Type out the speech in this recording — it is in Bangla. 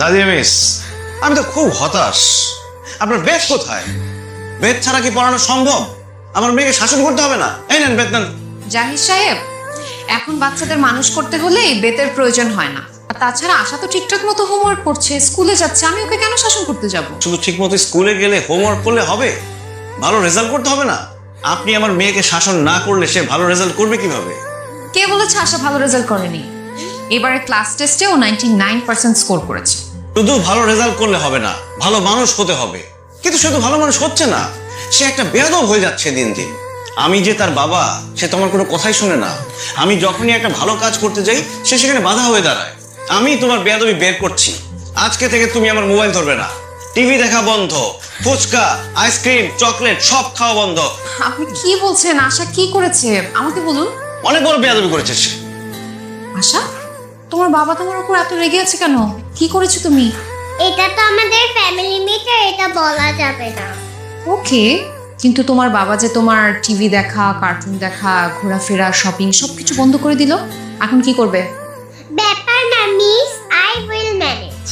দাদি মিস, আমি তো খুব হতাশ। আপনার বেদ কোথায়? বেদ ছাড়া কি পড়ানো সম্ভব? আমার মেয়েকে শাসন করতে হবে না? এই নেন বেদ নেন। জাহিদ সাহেব, এখন বাচ্চাদের মানুষ করতে হলে বেতের প্রয়োজন হয় না। আর তাছাড়া আশা তো ঠিকঠাক মতো হোমওয়ার্ক করছে, স্কুলে যাচ্ছে, আমি ওকে কেন শাসন করতে যাব? শুধু ঠিক মতো স্কুলে গেলে হোমওয়ার্ক করলে হবে? ভালো রেজাল্ট করতে হবে না? আপনি আমার মেয়েকে শাসন না করলে সে ভালো রেজাল্ট করবে কিভাবে? কে বলেছে আশা ভালো রেজাল্ট করেনি? এবারে ক্লাস টেস্টে ও 99% স্কোর করেছে। শুধু ভালো রেজাল্ট করলে হবে না, ভালো মানুষ হতে হবে। কিন্তু সে তো ভালো মানুষ হচ্ছে না, সে একটা বেয়াদব হয়ে যাচ্ছে দিন দিন। আমি যে তার বাবা, সে তো আমার কোনো কথাই শুনে না। আমি যখনই একটা ভালো কাজ করতে যাই সে সেখানে বাধা হয়ে দাঁড়ায়। আমি তোমার বেয়াদবি বের করছি। আজকে থেকে তুমি আমার মোবাইল ধরবে না, টিভি দেখা বন্ধ, ফুচকা, আইসক্রিম, চকলেট সব খাওয়া বন্ধ। আপনি কি বলছেন? আশা কি করেছে আমাকে বলুন। অনেক বড় বেয়াদবি করেছে সে। আশা, তোমার বাবা তোমার উপর এত রেগে আছে কেন? কি করেছো তুমি? এটা তো আমাদের ফ্যামিলি মিটার, এটা বলা যাবে না। ওকে, কিন্তু তোমার বাবা যে তোমার টিভি দেখা, কার্টুন দেখা, ঘোরাফেরা, শপিং সবকিছু বন্ধ করে দিল, এখন কি করবে? ব্যাপার না মিস, আই উইল ম্যানেজ।